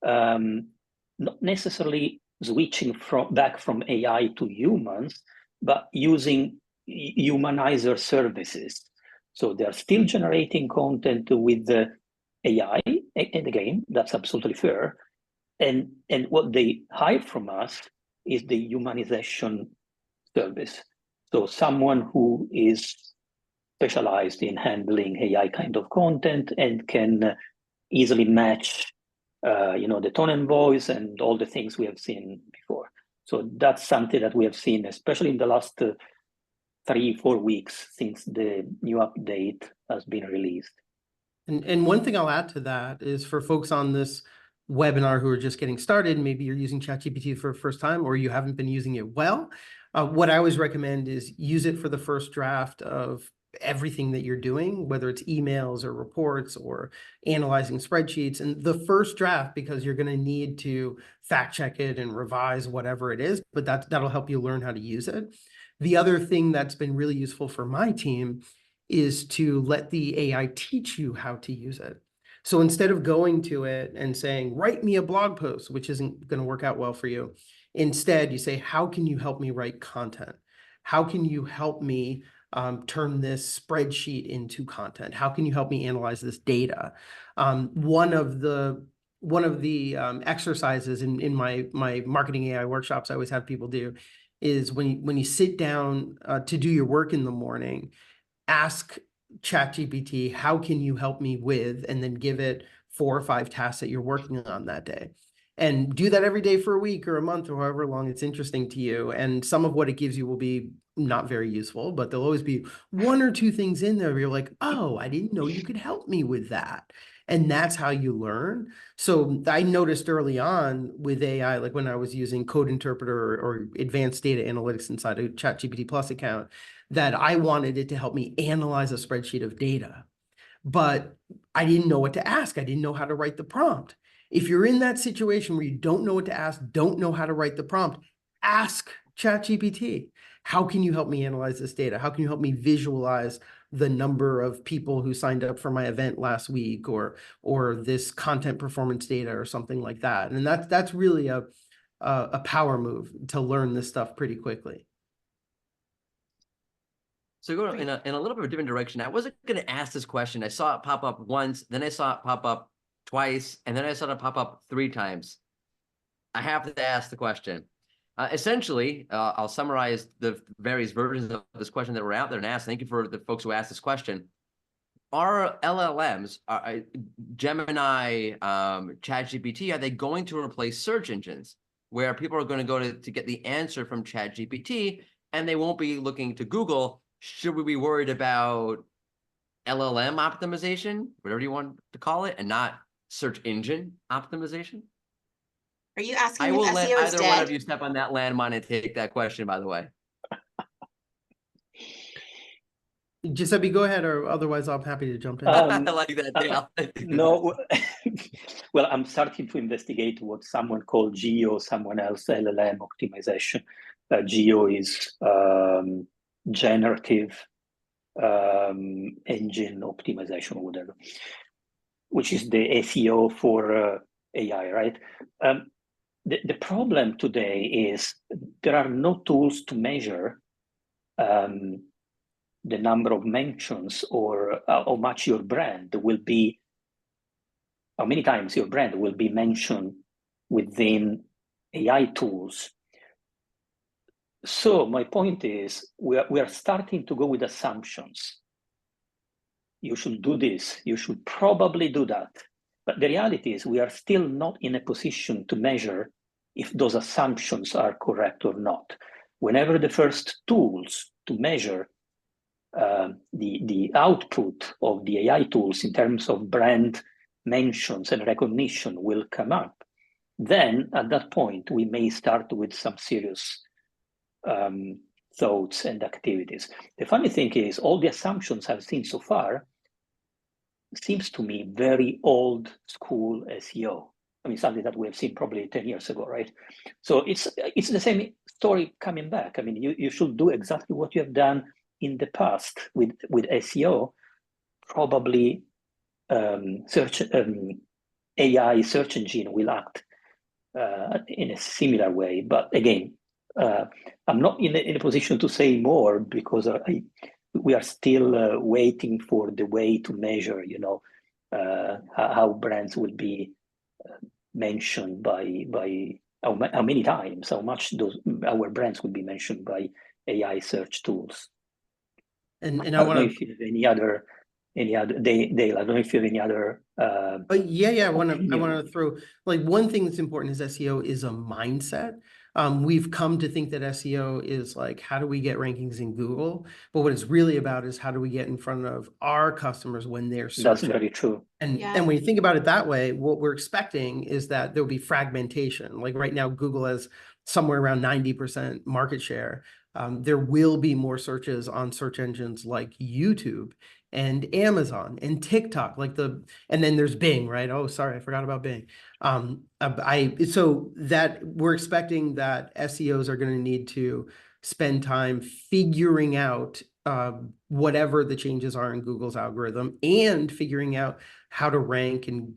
S3: not necessarily switching back from AI to humans, but using humanizer services. So they're still generating content with the AI, and again, that's absolutely fair. And what they hire from us is the humanization service. So someone who is specialized in handling AI kind of content and can easily match the tone and voice and all the things we have seen before. So that's something that we have seen, especially in the last 3-4 weeks since the new update has been released.
S2: And one thing I'll add to that is for folks on this webinar who are just getting started, maybe you're using ChatGPT for the first time or you haven't been using it well, what I always recommend is use it for the first draft of everything that you're doing, whether it's emails or reports or analyzing spreadsheets. And the first draft, because you're going to need to fact check it and revise whatever it is, but that'll help you learn how to use it. The other thing that's been really useful for my team is to let the AI teach you how to use it. So instead of going to it and saying, write me a blog post, which isn't going to work out well for you, instead you say, how can you help me write content? How can you help me turn this spreadsheet into content? How can you help me analyze this data? One of the exercises in my marketing AI workshops I always have people do is when you sit down to do your work in the morning, ask ChatGPT, how can you help me with, and then give it 4 or 5 tasks that you're working on that day. And do that every day for a week or a month or however long it's interesting to you. And some of what it gives you will be not very useful, but there'll always be 1 or 2 things in there where you're like, oh, I didn't know you could help me with that. And that's how you learn. So I noticed early on with AI, like when I was using Code Interpreter or advanced data analytics inside a ChatGPT Plus account, that I wanted it to help me analyze a spreadsheet of data, but I didn't know what to ask. I didn't know how to write the prompt. If you're in that situation where you don't know what to ask, don't know how to write the prompt, ask ChatGPT. How can you help me analyze this data? How can you help me visualize the number of people who signed up for my event last week, or this content performance data or something like that? And that's really a power move to learn this stuff pretty quickly.
S4: So go in a little bit of a different direction. I wasn't going to ask this question. I saw it pop up once, then I saw it pop up twice, and then I saw it pop up 3 times. I have to ask the question. Essentially, I'll summarize the various versions of this question that were out there and asked. Thank you for the folks who asked this question. Are LLMs, Gemini, ChatGPT, are they going to replace search engines where people are going to go to get the answer from ChatGPT and they won't be looking to Google? Should we be worried about LLM optimization, whatever you want to call it, and not search engine optimization?
S1: Are you asking
S4: I
S1: if
S4: will let
S1: SEO is
S4: either one
S1: dead?
S4: of you step on that landmine and take that question, by the way.
S2: Giuseppe, go ahead, or otherwise I'm happy to jump in.
S4: I like that, Dale.
S3: No, well, I'm starting to investigate what someone called GEO, someone else LLM optimization. GEO is generative engine optimization or whatever, which is the SEO for AI, right? The problem today is there are no tools to measure the number of mentions or how much your brand will be, how many times your brand will be mentioned within AI tools. So my point is we are starting to go with assumptions. You should do this, you should probably do that. But the reality is we are still not in a position to measure if those assumptions are correct or not. Whenever the first tools to measure the output of the AI tools in terms of brand mentions and recognition will come up, then at that point we may start with some serious thoughts and activities. The funny thing is all the assumptions I've seen so far seems to me very old school SEO. I mean, something that we have seen probably 10 years ago, right? So it's the same story coming back. I mean, you should do exactly what you have done in the past with SEO. Probably AI search engine will act in a similar way. But again, I'm not in a position to say more because we are still waiting for the way to measure, you know, how brands will be mentioned by how many times, how much our brands will be mentioned by AI search tools.
S2: And
S3: I
S2: I
S3: don't know
S2: want
S3: if you have any other Dale, I don't know if you have any other
S2: yeah, I want to
S3: opinion.
S2: throw, like, one thing that's important is SEO is a mindset. We've come to think that SEO is like, how do we get rankings in Google? But what it's really about is how do we get in front of our customers when they're
S3: That's
S2: searching.
S3: very true.
S2: And
S1: Yeah.
S2: and when you think about it that way, what we're expecting is that there'll be fragmentation. Like right now, Google has somewhere around 90% market share. There will be more searches on search engines like YouTube and Amazon and TikTok, and then there's Bing, right? Oh, sorry, I forgot about Bing. So that we're expecting that SEOs are going to need to spend time figuring out whatever the changes are in Google's algorithm and figuring out how to rank and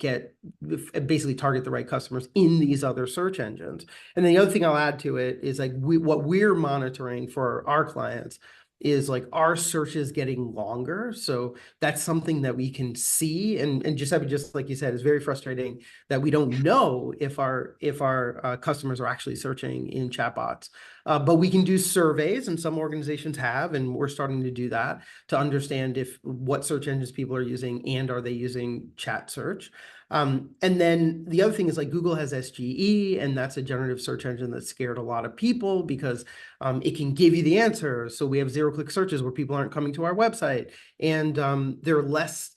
S2: basically target the right customers in these other search engines. And then the other thing I'll add to it is like what we're monitoring for our clients is like our searches getting longer. So that's something that we can see. And Giuseppe, just like you said, is very frustrating that we don't know if our customers are actually searching in chatbots. But we can do surveys, and some organizations have, and we're starting to do that to understand what search engines people are using and are they using chat search. And then the other thing is like Google has SGE, and that's a generative search engine that scared a lot of people because it can give you the answer. So we have zero-click searches where people aren't coming to our website, and there are less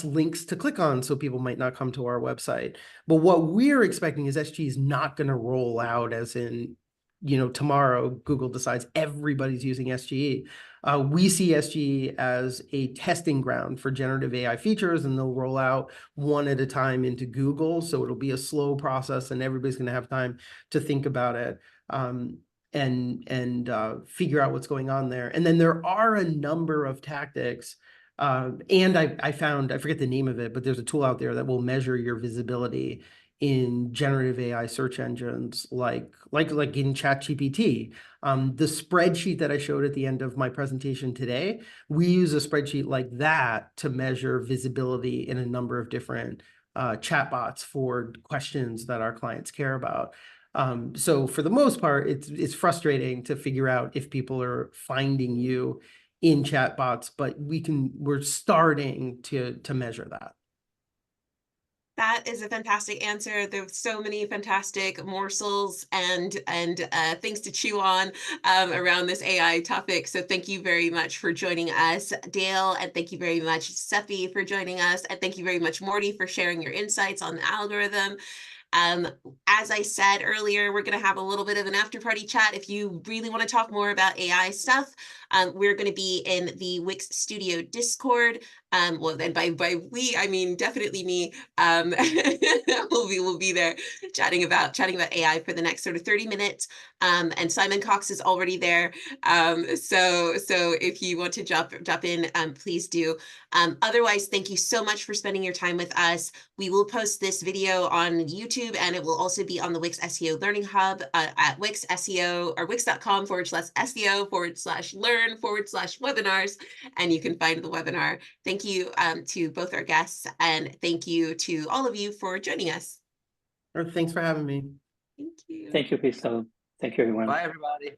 S2: links to click on, so people might not come to our website. But what we're expecting is SGE is not going to roll out as in, you know, tomorrow Google decides everybody's using SGE. We see SGE as a testing ground for generative AI features, and they'll roll out one at a time into Google. So it'll be a slow process, and everybody's going to have time to think about it and figure out what's going on there. And then there are a number of tactics. And I found, I forget the name of it, but there's a tool out there that will measure your visibility in generative AI search engines like in Chat-GPT. The spreadsheet that I showed at the end of my presentation today, we use a spreadsheet like that to measure visibility in a number of different chatbots for questions that our clients care about. So for the most part, it's frustrating to figure out if people are finding you in chatbots, but we're starting to measure that.
S1: That is a fantastic answer. There's so many fantastic morsels and things to chew on around this AI topic. So thank you very much for joining us, Dale, and thank you very much, Giuseppe, for joining us, and thank you very much, Mordy, for sharing your insights on the algorithm. As I said earlier, we're going to have a little bit of an after party chat. If you really want to talk more about AI stuff, we're going to be in the Wix Studio Discord. Well, then by we, I mean definitely me. We'll be there chatting about AI for the next sort of 30 minutes. And Simon Cox is already there. So if you want to jump in, please do. Otherwise, thank you so much for spending your time with us. We will post this video on YouTube, and it will also be on the Wix SEO Learning Hub at Wix SEO or wix.com/SEO/learn/webinars, and you can find the webinar. Thank you to both our guests, and thank you to all of you for joining us.
S2: Thanks for having me.
S1: Thank you.
S3: Thank you, Crystal. Thank you, everyone.
S4: Bye, everybody.